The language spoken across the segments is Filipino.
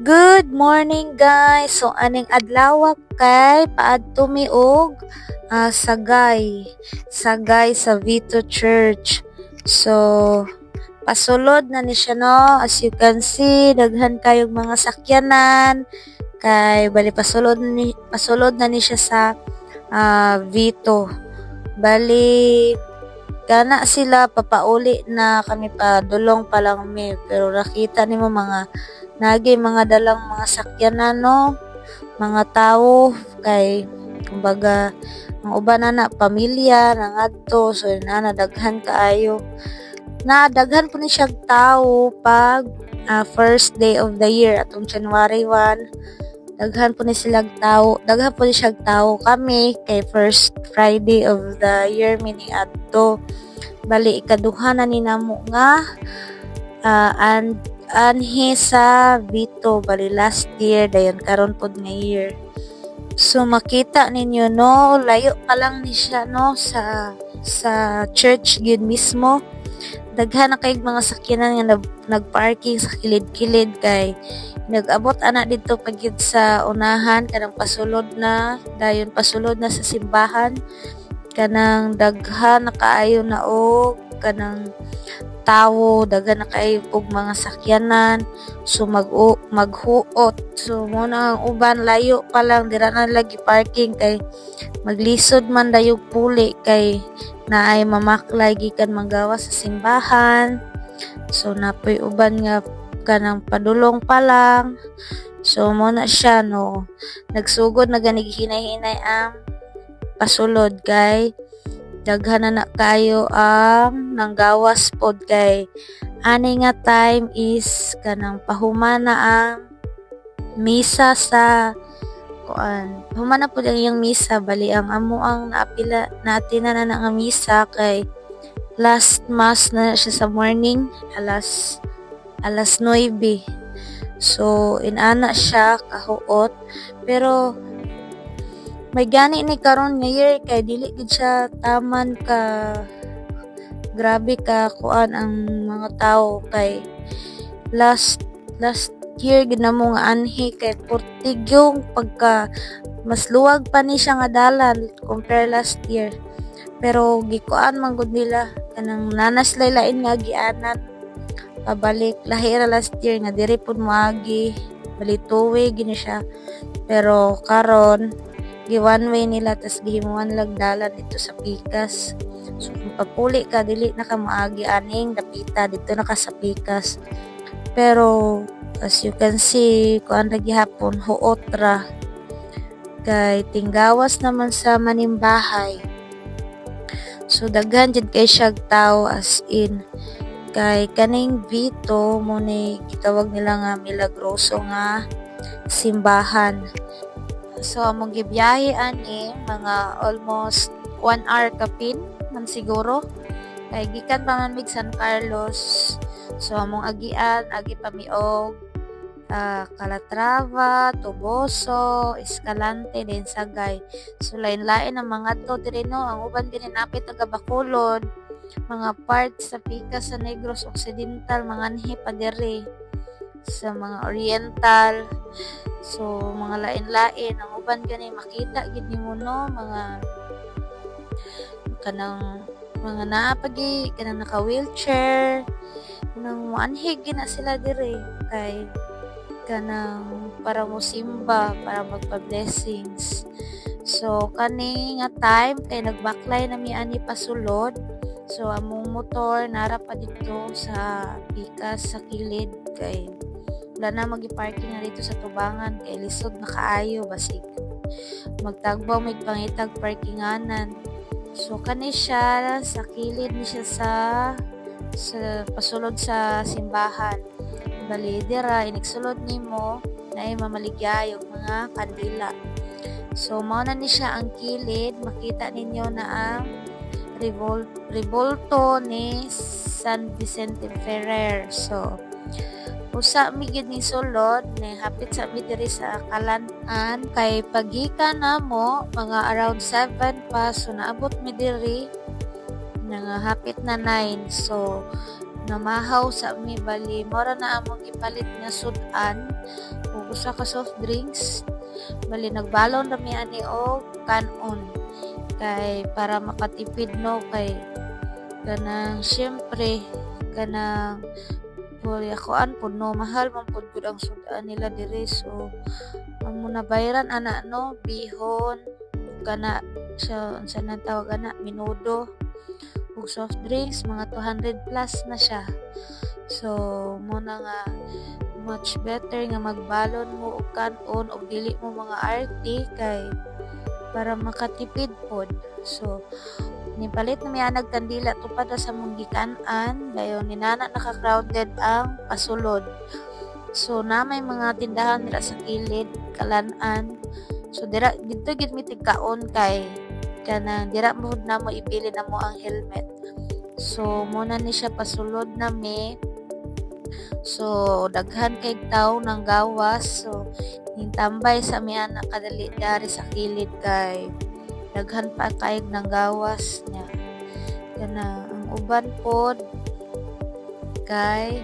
Good morning guys. So aning adlaw kay paadto mi og sagay. Sagay sa Vito Church. So pasulod na ni siya no. As you can see, daghan kayog mga sakyanan kay bali pasulod na ni siya sa Vito. Bali kana sila papauli na kami pa dulong pa lang mi pero nakita nimo mga dalang mga sakyanan no, mga tao kay kumbaga ang uban na pamilya nangadto so nadaghan kaayo. Nadaghan po ni siya tao pag first day of the year atong January 1. Daghan po ni siya tao kami kay first Friday of the year mini adto. Bali ikaduha na ni namo nga anhi sa Vito bali last year dayon karon pod nga year. So makita ninyo no, layo pa lang ni siya no sa church gyud mismo. Daghan na kay mga sakyanan nga nagparking sa kilid-kilid kay nag-abot ana dito pagyud sa unahan kanang pasulod na sa simbahan kanang daghan na kaayo na og kanang tawo, daghan na kay og mga sakyanan so maghuot so mo na ang uban layo pa lang dira na lagi parking kay maglisod man dayog puli kay naay mamaklay gikan manggawa sa simbahan so napoy uban nga kanang padulong pa lang so mo na siya no nagsugod na ganig hinay-hinay ang pasulod kay daghan na kayo ang nanggawas pod kay ani nga time is kanang pahumana ang misa sa kuan. Humana pod ang iyang misa bali ang amo ang naapila natin na nga misa kay last mass na siya sa morning alas 9. So inana siya kahuot pero may gani ni karon nga year kay dili gid siya taman ka grabe ka kuan ang mga tao kay last year gid namo nga anhi kay portig yung pagka mas luwag pa ni siya nga dalan compare last year pero gikuan man gud nila kanang nanas laylain nga gianan pabalik lahi ra last year nga diri pud moagi bali tuwi gini siya pero karon one way nila tas gihimuan lag dalan dito sa Pikas so kung papuli ka dili na ka maagi aning dapita dito na ka sa Pikas pero as you can see kuan ra gihapon huot ra kay tinggawas naman sa manimbahay so daghan jud kay siya tao as in kay kaning Vito mo ni gitawag nila nga milagroso nga simbahan. So, among gibiyahe ani mga almost 1 hour kapin man siguro. Kay gikan pa man mig San Carlos. So, among agian, agi pa mi og Calatrava, Toboso, Escalante, din Sagay. So, lain-lain ang mga to diri no. Ang uban din napit taga Bacolod, mga parts sa Pikas sa Negros Occidental, mga anhi pa diri sa mga Oriental. So mga lain-lain ang uban gani makita gid nimo no mga kanang mga naapagi kanang naka wheelchair kanang anhig na sila dire kay kanang para mo simba para magpa-blessings. So kani nga time kay nagbaklay na mi ani pasulod. So among motor nara pa dito sa Pikas sa kilid kay wala na magi-parking na dito sa tubangan kay lisod na kaayo basig magtagbaw may pangitag parkinganan so kani siya sa kilid ni siya sa pasulod sa simbahan bali dira inigsulod nimo na ay mamaligayog mga kandila so mao na ni siya ang kilid makita ninyo na ang revolto ni San Vicente Ferrer so usa mi gid ni sulod ni hapit sa mi diri sa Kalan-an kay pagikan namo mga around 7 pa so naabot mi diri nga hapit na 9 so namahaw sa mi bali mora na among gipalit nga sudan ug usa ka soft drinks. Bali nagbalon ra mi ani og kanon kay para makatipid no kay kanang syempre kanang kuan pud no mahal man pud gud ang sudan nila diri so amo na bayaran ana no bihon kana siya unsa na tawag ana minudo ug soft drinks mga 200 plus na siya. So muna nga much better nga magbalon mo og kanon og dili mo mga arty kay para makatipid pod. So nipalit na miya nagkandila tupad sa mong gikan-an dayon ni nana naka-crowded ang pasulod. So na may mga tindahan dira sa kilid kalan-an. So dira dito gid mi tigkaon kay kanang dira mo na mo ipili na mo ang helmet. So muna ni siya pasulod na mi. So daghan kay tawo ng gawas. So nintambay sa mi anak kadali dari sa kilid kay daghan pa kay ng gawas niya. Kana ang uban pod kay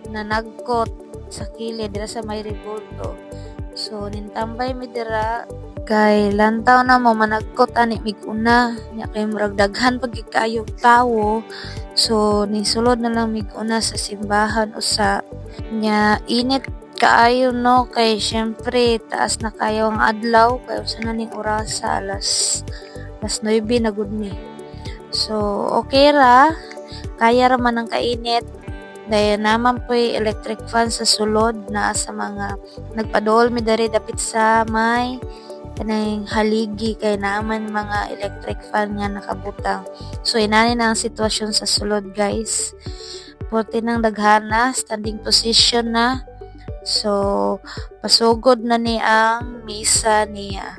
nanagkot sa kilid dira sa may revolto. So nintambay mi dira kay lantaw na mo managkot ani miguna nya kay murag daghan pag kayog tawo. So nisulod na lang miguna sa simbahan usa nya init kaayo no kay syempre taas na kayo ang adlaw kay usa na ning orasa alas 9 na gud mi. So okay ra kaya ra man ang kainit dayon naman po'y electric fan sa sulod na sa mga nagpadool mi diri dapit sa may kanang haligi kay naaman mga electric fan nga nakabutang. So inani na ang sitwasyon sa sulod guys. Puti nang daghana, standing position na. So pasugod na ni ang misa niya.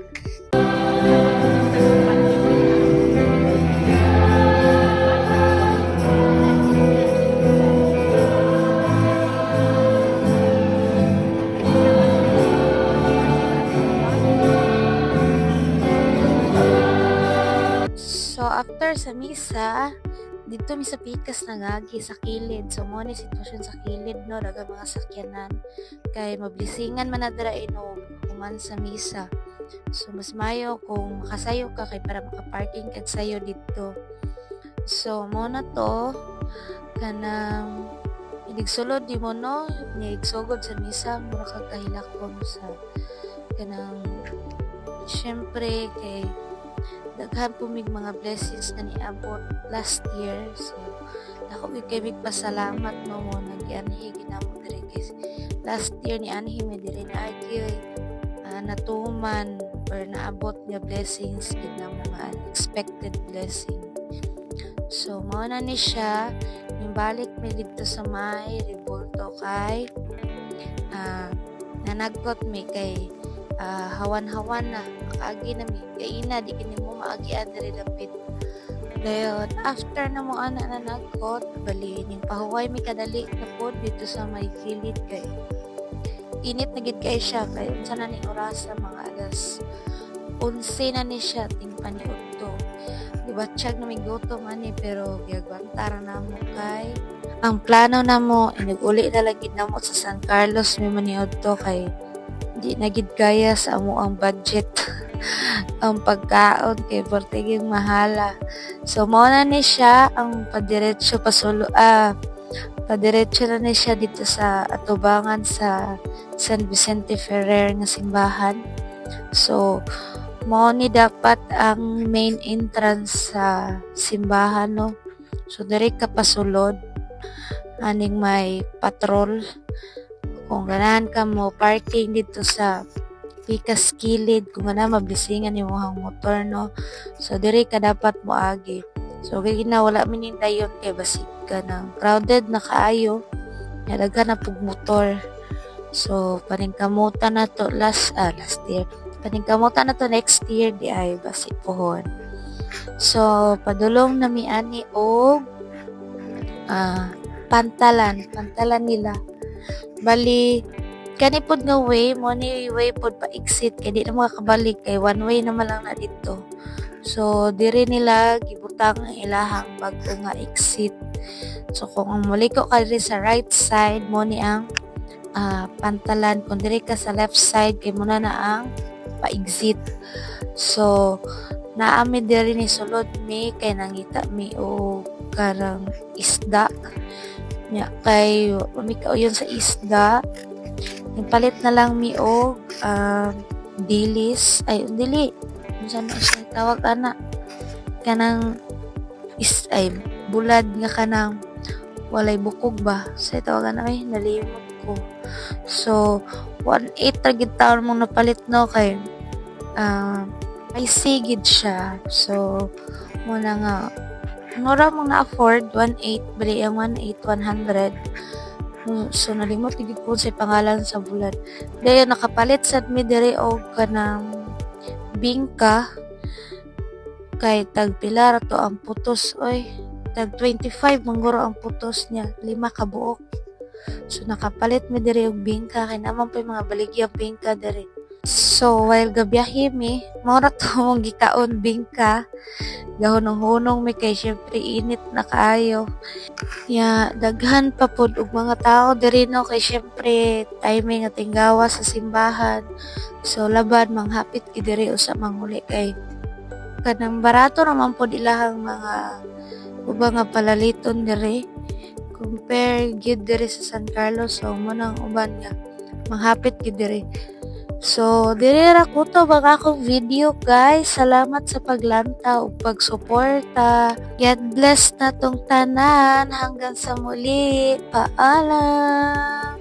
So after sa misa, dito mi sa pikas nangagi sa kilid. So mo ni sitwasyon sa kilid no, daga mga sakyanan kay mablisingan man na dira inog human sa misa. So mas mayo kung makasayo ka kay para makaparking kag sayo dito. So mo na to kanang idigsulod di mo no, niigsugod sa misa mura kag kahilakon sa kanang syempre kay daghan po mig mga blessings na niabot last year. So ako kay pasalamat no mo nagyanhi ginamo diri guys. Last year ni anhi mi diri na agyoy natuman or naabot nga blessings ginamo mga unexpected blessing. So mao na ni siya nimbalik mi dito sa may revolto kay nanagkot mi kay hawan-hawan na makaagi na mi kaina di kini mo maagian diri dapit dayon after na mo ana na nagkot bali ning pahuway mi kadali na pod dito sa may kilid kay init na gid kay siya kay unsa na ni oras sa mga alas 11 na ni siya ting paniudto di ba check na mi gutom ani pero gyagwantara na mo kay ang plano na mo inuguli na lang gid na mo sa San Carlos mi maniudto kay di na gid kaya sa amo ang budget ang pagkaon kay portiging mahala. So mao na ni siya ang padiretso padiretso na ni siya dito sa atubangan sa San Vicente Ferrer nga simbahan. So mao ni dapat ang main entrance sa simbahan no. So diri ka pasulod aning may patrol kung ganahan ka mo parking dito sa pikas kilid kung ganahan mablisingan yung mga motor no. So diri ka dapat moagi. So kay ginawala mining dayon kay basig ka ng crowded na kaayo daghan na pug motor. So paningkamutan na to last year. Paningkamutan na to next year di ay basig pohon. So padulong na mi ani og pantalan nila. Bali kani pod nga way mo ni way pod pa exit kay di na makabalik kay one way naman lang na dito. So diri nila gibutang butang ang ilahang bago nga exit. So kung muliko ka diri sa right side mo ni ang pantalan, kung diri ka sa left side kay muna na ang pa-exit. So naami diri ni sulod mi kay nangita mi o karang isda nya kay mi kauyon sa isda. Ipalit na lang mi og dilis ay dili unsa na siya tawag ana kanang ay bulad nga kanang walay bukog ba sa tawagan na ay nalimot ko. So 1.8 ra gid taon mong napalit no kay ay sigid siya. So muna nga mura mong na-afford 1.8 bali ang 1.8 100. So nalimot gid ko sa pangalan sa bulad. Dayon nakapalit sad mi diri og kanang bingka kay tag pila ra to ang putos oy. Tag 25 mangguro ang putos niya, 5 ka buok. So nakapalit mi diri og bingka kay naman pa mga baligyang bingka diri. So while gabiyahe mi, mao ra to mong gikaon bingka. Gahunong-hunong mi kay syempre init na kaayo. Ya daghan pa pud og mga tao diri no kay syempre timing nga tinggawa sa simbahan. So laban manghapit gid diri usa manghuli kay kanang barato naman pud ilahang mga ubang nga palaliton diri compare gid diri sa San Carlos. So mo nang uban nga manghapit gid diri. So, diri ra ko to baka akong video guys. Salamat sa paglantaw ug pagsuporta. God bless na tong tanan. Hanggang sa muli. Paalam.